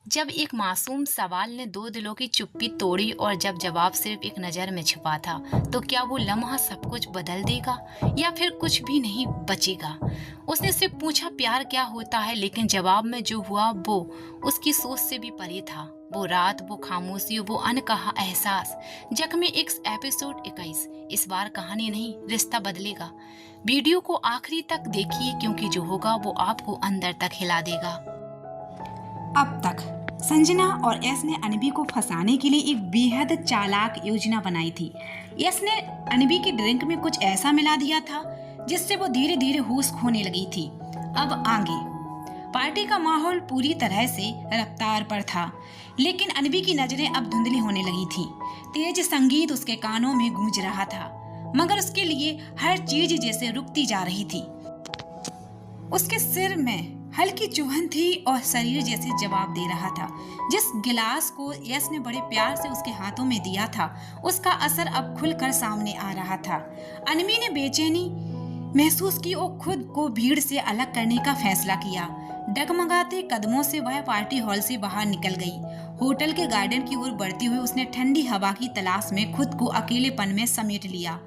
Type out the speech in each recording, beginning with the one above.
जब एक मासूम सवाल ने दो दिलों की चुप्पी तोड़ी और जब जवाब सिर्फ एक नज़र में छिपा था, तो क्या वो लम्हा सब कुछ बदल देगा या फिर कुछ भी नहीं बचेगा? उसने सिर्फ पूछा प्यार क्या होता है, लेकिन जवाब में जो हुआ वो उसकी सोच से भी परे था। वो रात, वो खामोशी, वो अनकहा एहसास। जख्मी एक्स एपिसोड 21। इस बार कहानी नहीं, रिश्ता बदलेगा। वीडियो को आखिरी तक देखिए क्योंकि जो होगा वो आपको अंदर तक हिला देगा। अब तक संजना और यश ने अनबी को फंसाने के लिए एक बेहद चालाक योजना बनाई थी। यश ने अनबी की ड्रिंक में कुछ ऐसा मिला दिया था जिससे वो धीरे धीरे होश खोने लगी थी। अब आगे पार्टी का माहौल पूरी तरह से रफ्तार पर था, लेकिन अनबी की नजरें अब धुंधली होने लगी थी। तेज संगीत उसके कानों में गूंज रहा था, मगर उसके लिए हर चीज जैसे रुकती जा रही थी। उसके सिर में हल्की चुभन थी और शरीर जैसे जवाब दे रहा था। जिस गिलास को यश ने बड़े प्यार से उसके हाथों में दिया था, उसका असर अब खुलकर सामने आ रहा था। अनमी ने बेचैनी महसूस की और खुद को भीड़ से अलग करने का फैसला किया। डगमगाते कदमों से वह पार्टी हॉल से बाहर निकल गई। होटल के गार्डन की ओर बढ़ती हुई उसने ठंडी हवा की तलाश में खुद को अकेलेपन में समेट लिया।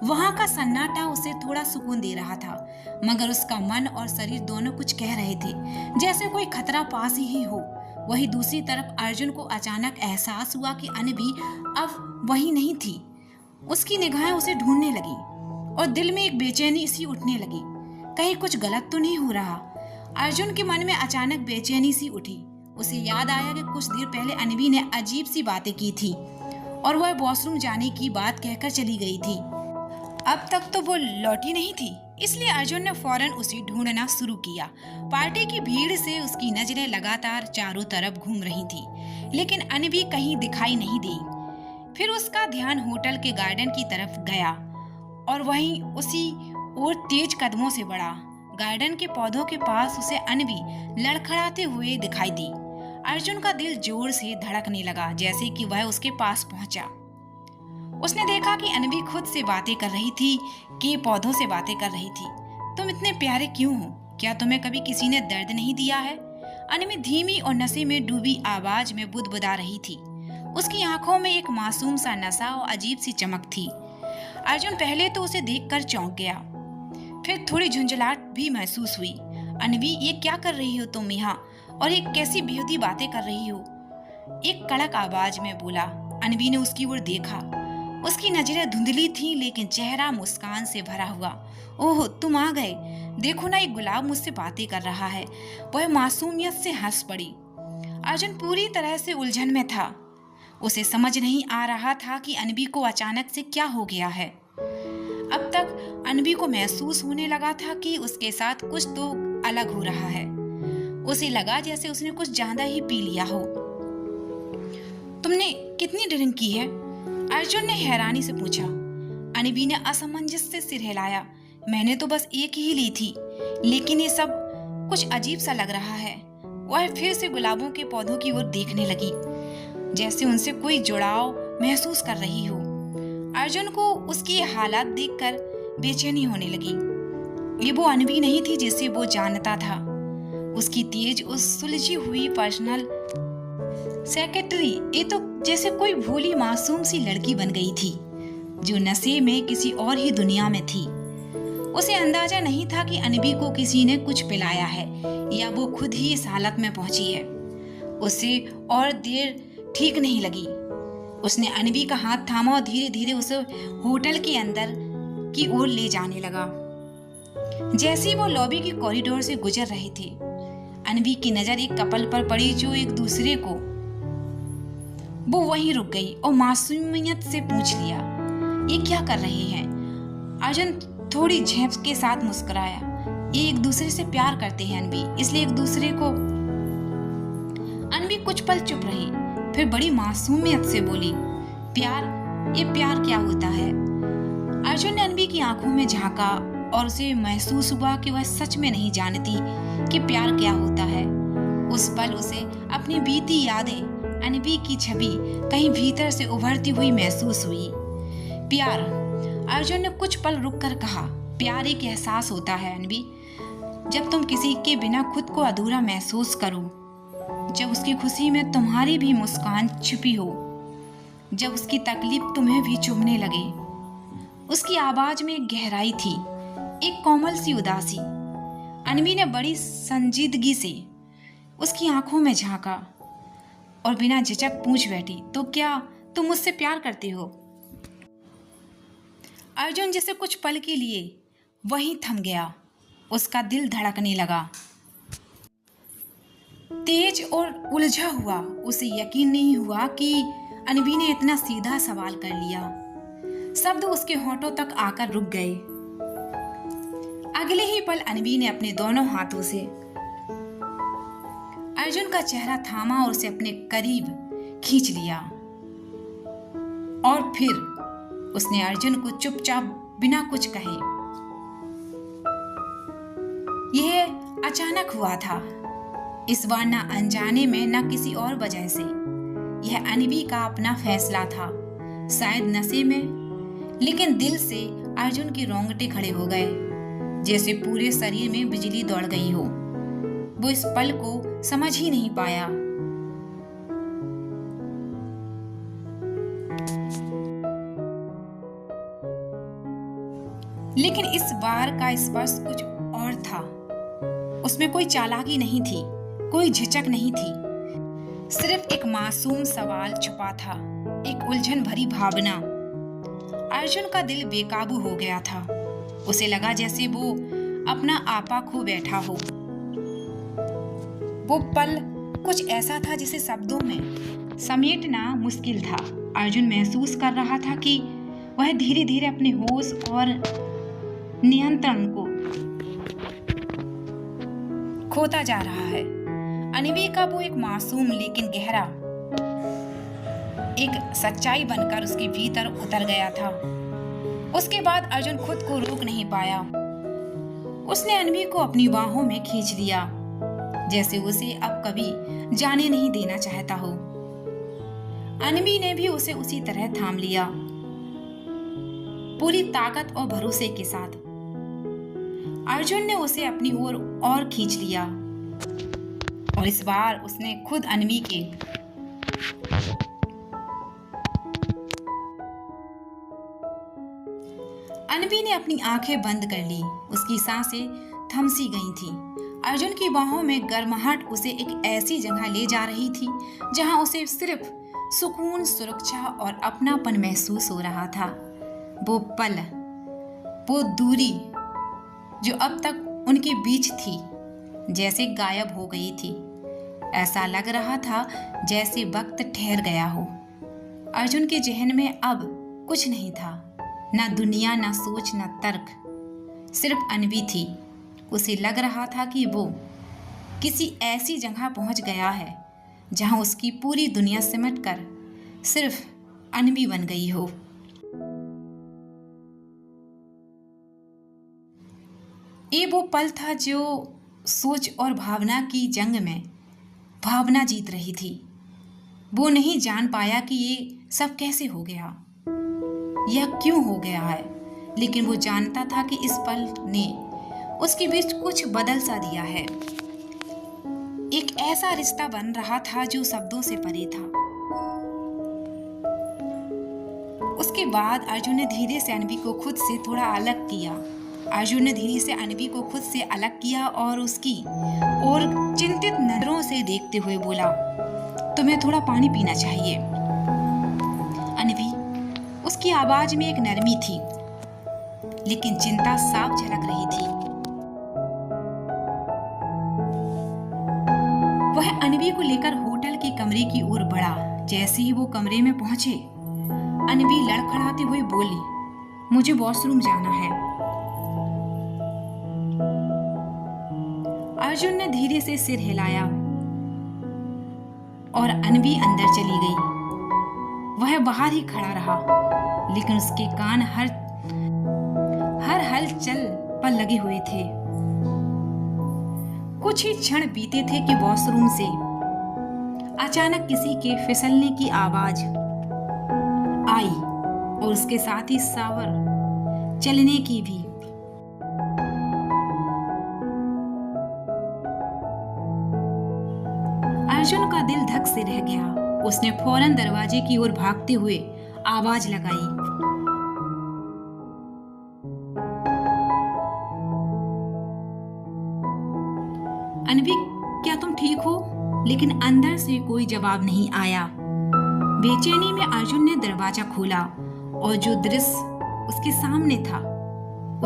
वहां का सन्नाटा उसे थोड़ा सुकून दे रहा था, मगर उसका मन और शरीर दोनों कुछ कह रहे थे, जैसे कोई खतरा पास ही हो। वही दूसरी तरफ अर्जुन को अचानक एहसास हुआ कि अनबी अब वही नहीं थी। उसकी निगाहें उसे ढूंढने लगी और दिल में एक बेचैनी सी उठने लगी। कहीं कुछ गलत तो नहीं हो रहा? अर्जुन के मन में अचानक बेचैनी सी उठी। उसे याद आया कि कुछ देर पहले अनबी ने अजीब सी बातें की थी और वह वॉशरूम जाने की बात कहकर चली गई थी। अब तक तो वो लौटी नहीं थी, इसलिए अर्जुन ने फौरन उसे ढूंढना शुरू किया। पार्टी की भीड़ से उसकी नजरें लगातार चारों तरफ घूम रही थी, लेकिन अनबी कहीं दिखाई नहीं दी। फिर उसका ध्यान होटल के गार्डन की तरफ गया और वहीं उसी ओर तेज कदमों से बढ़ा। गार्डन के पौधों के पास उसे अनबी लड़खड़ाते हुए दिखाई दी। अर्जुन का दिल जोर से धड़कने लगा जैसे कि वह उसके पास पहुंचा। उसने देखा कि अनबी खुद से बातें कर रही थी कि पौधों से बातें कर रही थी। तुम इतने प्यारे क्यों हो? क्या तुम्हें कभी किसी ने दर्द नहीं दिया है? अनबी धीमी और नशे में डूबी आवाज में बुदबुदा रही थी। उसकी आंखों में एक मासूम सा नशा और अजीब सी चमक थी। अर्जुन पहले तो उसे देखकर चौंक गया, फिर थोड़ी झुंझलाहट भी महसूस हुई। अनबी, ये क्या कर रही हो तुम यहाँ, और ये कैसी बेहूदी बातें कर रही हो? एक कड़क आवाज में बोला। अनबी ने उसकी ओर देखा। उसकी नजरें धुंधली थीं, लेकिन चेहरा मुस्कान से भरा हुआ। ओह, तुम आ गए। देखो ना, एक गुलाब मुझसे बातें कर रहा है। वह मासूमियत से हंस पड़ी। अर्जुन पूरी तरह से उलझन में था। उसे समझ नहीं आ रहा था कि अनबी को अचानक से क्या हो गया है। अब तक अनबी को महसूस होने लगा था कि उसके साथ कुछ तो अलग हो रहा है। उसे लगा जैसे उसने कुछ ज्यादा ही पी लिया हो। तुमने कितनी ड्रिंक की है? अर्जुन ने हैरानी से पूछा। अनबी ने असमंजस से सिर हिलाया। मैंने तो बस एक ही ली थी, लेकिन ये सब कुछ अजीब सा लग रहा है। वह फिर से गुलाबों के पौधों की ओर देखने लगी, जैसे उनसे कोई जुड़ाव महसूस कर रही हो। अर्जुन को उसकी ये हालात देखकर बेचैनी होने लगी। ये वो अनबी नहीं थी जिसे वो जानता था। उसकी तेज, उस सुलझी हुई पर्सनल सेक्रेटरी, ये तो जैसे कोई भोली मासूम सी लड़की बन गई थी जो नशे में किसी और ही दुनिया में थी। उसे अंदाजा नहीं था कि अनबी को किसी ने कुछ पिलाया है या वो खुद ही इस हालत में पहुंची है। उसे और देर ठीक नहीं लगी। उसने अनबी का हाथ थामा और धीरे धीरे उसे होटल के अंदर की ओर ले जाने लगा। जैसे ही वो लॉबी की कॉरिडोर से गुजर रहे थे, अनबी की नजर एक कपल पर पड़ी जो एक दूसरे को। वो वहीं रुक गई और मासूमियत से पूछ लिया, ये क्या कर रहे हैं? अर्जुन थोड़ी झेप के साथ मुस्कुराया। ये एक दूसरे से प्यार करते हैं अनबी, इसलिए एक दूसरे को। अनबी कुछ पल चुप रही, फिर बड़ी मासूमियत से बोली, प्यार? ये प्यार क्या होता है? अर्जुन ने अनबी की आंखों में झांका और उसे महसूस हुआ कि वह सच में नहीं जानती कि प्यार क्या होता है। उस पल उसे अपनी बीती यादें, अनबी की छवि कहीं भीतर से उभरती हुई महसूस हुई। प्यार? अर्जुन ने कुछ पल रुककर कहा, प्यार एक एहसास होता है अनबी, जब तुम किसी के बिना खुद को अधूरा महसूस करो। जब उसकी खुशी में तुम्हारी भी मुस्कान छिपी हो, जब उसकी तकलीफ तुम्हें भी चुभने लगे। उसकी आवाज में एक गहराई थी, एक कोमल सी उदासी। अनवी ने बड़ी संजीदगी से उसकी आंखों में झांका और बिना झिझक पूछ बैठी, तो क्या तुम मुझसे प्यार करती हो? अर्जुन जैसे कुछ पल के लिए वहीं थम गया। उसका दिल धड़कने लगा, तेज और उलझा हुआ। उसे यकीन नहीं हुआ कि अनवी ने इतना सीधा सवाल कर लिया। शब्द उसके होठों तक आकर रुक गए। अगले ही पल अनवी ने अपने दोनों हाथों से अर्जुन का चेहरा थामा और उसे अपने करीब खींच लिया। और फिर उसने अर्जुन को चुपचाप बिना कुछ कहे, यह अचानक हुआ था, इस बार ना अनजाने में ना किसी और वजह से। यह अनवी का अपना फैसला था, शायद नशे में, लेकिन दिल से अर्जुन के रोंगटे खड़े हो गए, जैसे पूरे शरीर में बिजली दौड़ गई हो। वो इस पल को समझ ही नहीं पाया। लेकिन इस बार का स्पर्श कुछ और था। उसमें कोई चालाकी नहीं थी, कोई झिझक नहीं थी, सिर्फ एक मासूम सवाल छुपा था, एक उलझन भरी भावना। अर्जुन का दिल बेकाबू हो गया था। उसे लगा जैसे वो अपना आपा खो बैठा हो। वो पल कुछ ऐसा था जिसे शब्दों में समेटना मुश्किल था। अर्जुन महसूस कर रहा था कि वह धीरे धीरे अपने होश और नियंत्रण को खोता जा रहा है। अनवी का वो एक मासूम लेकिन गहरा एक सच्चाई बनकर उसके भीतर उतर गया था। उसके बाद अर्जुन खुद को रोक नहीं पाया। उसने अनवी को अपनी बाहों में खींच लिया, जैसे उसे अब कभी जाने नहीं देना चाहता हो। अनवी ने भी उसे उसी तरह थाम लिया, पूरी ताकत और भरोसे के साथ। अर्जुन ने उसे अपनी ओर और खींच लिया और इस बार उसने खुद अनवी के अनवी ने अपनी आंखें बंद कर ली। उसकी सांसें थम सी गई थी। अर्जुन की बाहों में गर्माहट उसे एक ऐसी जगह ले जा रही थी जहां उसे सिर्फ सुकून, सुरक्षा और अपनापन महसूस हो रहा था। वो पल, वो दूरी जो अब तक उनके बीच थी, जैसे गायब हो गई थी। ऐसा लग रहा था जैसे वक्त ठहर गया हो। अर्जुन के जहन में अब कुछ नहीं था, ना दुनिया, ना सोच, ना तर्क, सिर्फ अनवी थी। उसे लग रहा था कि वो किसी ऐसी जगह पहुंच गया है जहां उसकी पूरी दुनिया सिमट कर सिर्फ अनवी बन गई हो। ये वो पल था जो सोच और भावना की जंग में भावना जीत रही थी। वो नहीं जान पाया कि ये सब कैसे हो गया, यह क्यों हो गया है, लेकिन वो जानता था कि इस पल ने उसके बीच कुछ बदल सा दिया है। एक ऐसा रिश्ता बन रहा था जो शब्दों से परे था। उसके बाद अर्जुन ने धीरे से अनवी को खुद से थोड़ा अलग किया। अर्जुन ने धीरे से अनवी को खुद से अलग किया और उसकी और चिंतित नजरों से देखते हुए बोला, तुम्हें थोड़ा पानी पीना चाहिए। अनवी, उसकी आवाज में एक नरमी थी, लेकिन चिंता साफ झलक रही थी। वह अनवी को लेकर होटल के कमरे की ओर बढ़ा। जैसे ही वो कमरे में पहुंचे, अनवी लड़खड़ाते हुए बोली, मुझे वॉशरूम जाना है। अर्जुन ने धीरे से सिर हिलाया और अनवी अंदर चली गई। वह बाहर ही खड़ा रहा, लेकिन उसके कान हर हलचल पर लगे हुए थे। कुछ ही क्षण बीते थे कि वॉशरूम से अचानक किसी के फिसलने की आवाज आई और उसके साथ ही शावर चलने की भी। अर्जुन का दिल धक से रह गया। उसने फौरन दरवाजे की ओर भागते हुए आवाज लगाई। अनवी, क्या तुम ठीक हो? लेकिन अंदर से कोई जवाब नहीं आया। बेचैनी में अर्जुन ने दरवाजा खोला और जो दृश्य उसके सामने था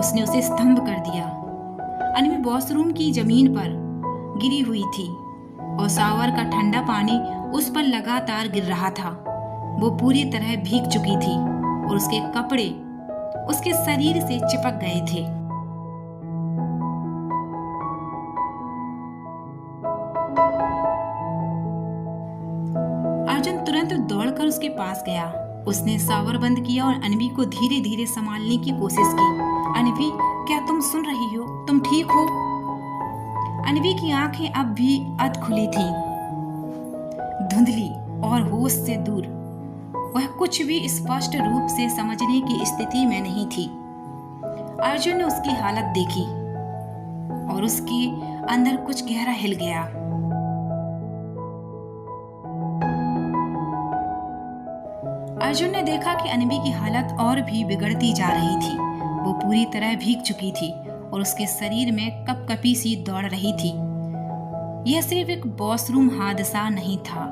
उसने उसे स्तंभ कर दिया। अनवी वॉशरूम की जमीन पर गिरी हुई थी और शावर का ठंडा पानी उस पर लगातार गिर रहा था। वो पूरी तरह भीग चुकी थी और उसके कपड़े उसके शरीर से चिपक गए थे। अर्जुन तुरंत दौड़कर उसके पास गया। उसने शावर बंद किया और अनवी को धीरे धीरे संभालने की कोशिश की। अनवी, क्या तुम सुन रही हो? तुम ठीक हो? अनवी की आंखें अब भी अध खुली थीं, धुंधली और होश से दूर। वह कुछ भी स्पष्ट रूप से समझने की स्थिति में नहीं थी। अर्जुन ने उसकी हालत देखी और उसके अंदर कुछ गहरा हिल गया। अर्जुन ने देखा कि अनवी की हालत और भी बिगड़ती जा रही थी। वो पूरी तरह भीग चुकी थी और उसके शरीर में कपकपी सी दौड़ रही थी। यह सिर्फ एक वॉशरूम हादसा नहीं था,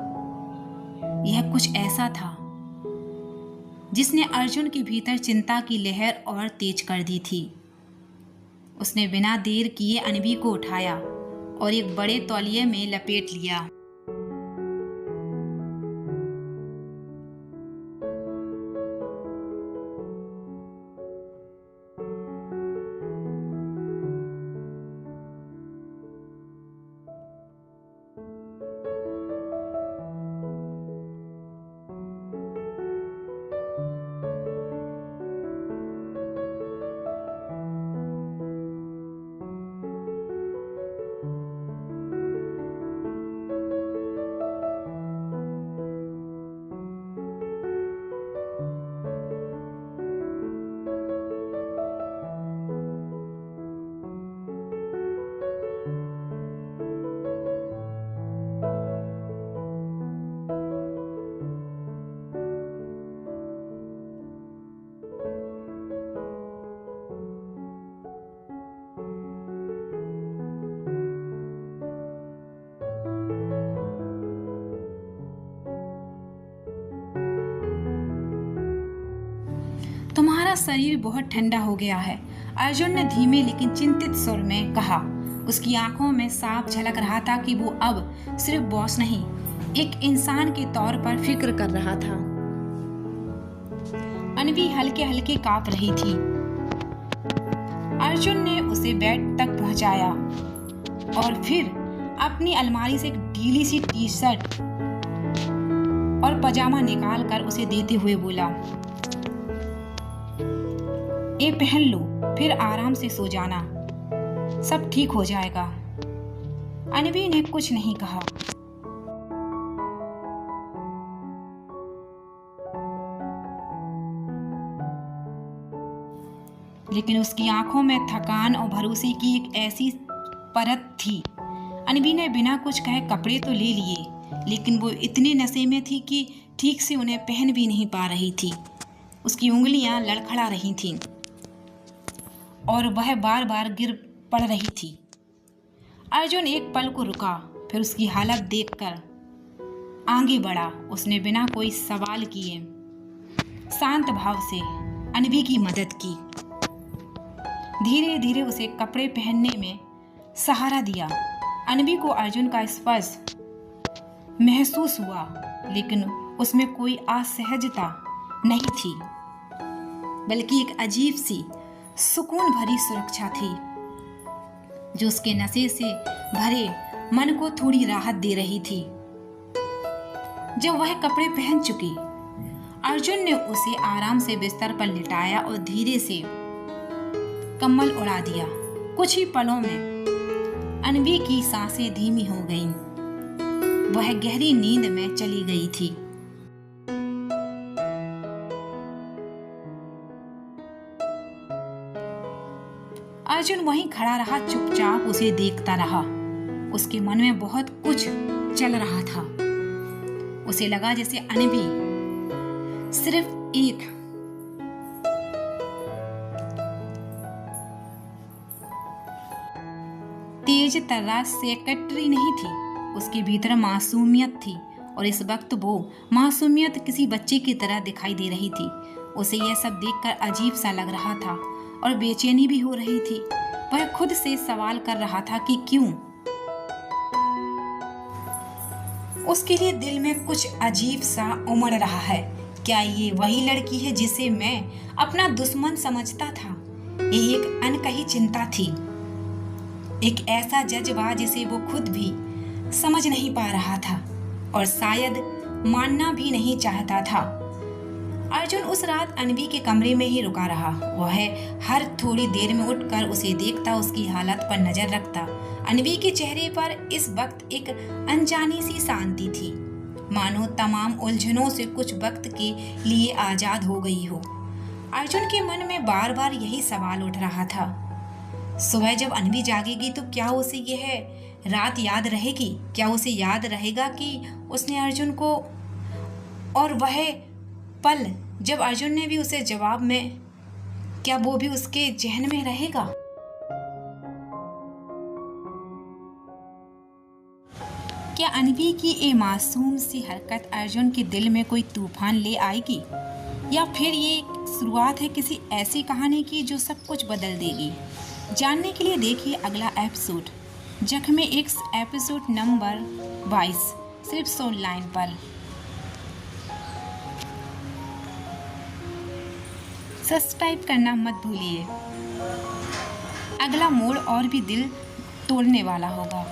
यह कुछ ऐसा था जिसने अर्जुन के भीतर चिंता की लहर और तेज कर दी थी। उसने बिना देर किए अनवी को उठाया और एक बड़े तौलिए में लपेट लिया। तुम्हारा शरीर बहुत ठंडा हो गया है, अर्जुन ने धीमे लेकिन चिंतित स्वर में कहा। उसकी आंखों में साफ झलक रहा था कि वो अब सिर्फ बॉस नहीं, एक इंसान के तौर पर फिक्र कर रहा था। अनवी हल्के हल्के कांप रही थी। अर्जुन ने उसे बेड तक पहुंचाया और फिर अपनी अलमारी से एक ढीली सी टी शर्ट और पजामा निकाल कर उसे देते हुए बोला, ये पहन लो, फिर आराम से सो जाना, सब ठीक हो जाएगा। अनवी ने कुछ नहीं कहा। लेकिन उसकी आंखों में थकान और भरोसे की एक ऐसी परत थी। अनवी ने बिना कुछ कहे कपड़े तो ले लिए, लेकिन वो इतने नशे में थी कि ठीक से उन्हें पहन भी नहीं पा रही थी। उसकी उंगलियां लड़खड़ा रही थीं और वह बार बार गिर पड़ रही थी। अर्जुन एक पल को रुका, फिर उसकी हालत देखकर आगे बढ़ा। उसने बिना कोई सवाल किए शांत भाव से अनवी की मदद की। धीरे धीरे उसे कपड़े पहनने में सहारा दिया। अनवी को अर्जुन का स्पर्श महसूस हुआ, लेकिन उसमें कोई असहजता नहीं थी, बल्कि एक अजीब सी सुकून भरी सुरक्षा थी जो उसके नशे से भरे मन को थोड़ी राहत दे रही थी। जब वह कपड़े पहन चुकी, अर्जुन ने उसे आराम से बिस्तर पर लिटाया और धीरे से कंबल उड़ा दिया। कुछ ही पलों में अनवी की सांसें धीमी हो गईं। वह गहरी नींद में चली गई थी। अर्जुन वहीं खड़ा रहा, चुपचाप उसे देखता रहा। उसके मन में बहुत कुछ चल रहा था। उसे लगा जैसे अनभी सिर्फ एक तेज तर्रार सेक्रेटरी नहीं थी, उसके भीतर मासूमियत थी और इस वक्त वो मासूमियत किसी बच्चे की तरह दिखाई दे रही थी। उसे यह सब देखकर अजीब सा लग रहा था और बेचैनी भी हो रही थी। वह खुद से सवाल कर रहा था कि क्यों। उसके लिए दिल में कुछ अजीब सा उमड़ रहा है। क्या ये वही लड़की है जिसे मैं अपना दुश्मन समझता था? ये एक अनकही चिंता थी, एक ऐसा जज्बा जिसे वो खुद भी समझ नहीं पा रहा था और शायद मानना भी नहीं चाहता था। अर्जुन उस रात अनवी के कमरे में ही रुका रहा। वह हर थोड़ी देर में उठकर उसे देखता, उसकी हालत पर नजर रखता। अनवी के चेहरे पर इस वक्त एक अनजानी सी शांति थी, मानो तमाम उलझनों से कुछ वक्त के लिए आजाद हो गई हो। अर्जुन के मन में बार बार यही सवाल उठ रहा था, सुबह जब अनवी जागेगी तो क्या उसे यह रात याद रहेगी? क्या उसे याद रहेगा कि उसने अर्जुन को, और वह पल जब अर्जुन ने भी उसे जवाब में, क्या वो भी उसके जहन में रहेगा? क्या अनवी की ये मासूम सी हरकत अर्जुन के दिल में कोई तूफान ले आएगी, या फिर ये शुरुआत है किसी ऐसी कहानी की जो सब कुछ बदल देगी? जानने के लिए देखिए अगला एपिसोड जख्म एक्स, एपिसोड नंबर 22, सिर्फ सोनलाइन पर। सब्सक्राइब करना मत भूलिए। अगला मोड़ और भी दिल तोड़ने वाला होगा।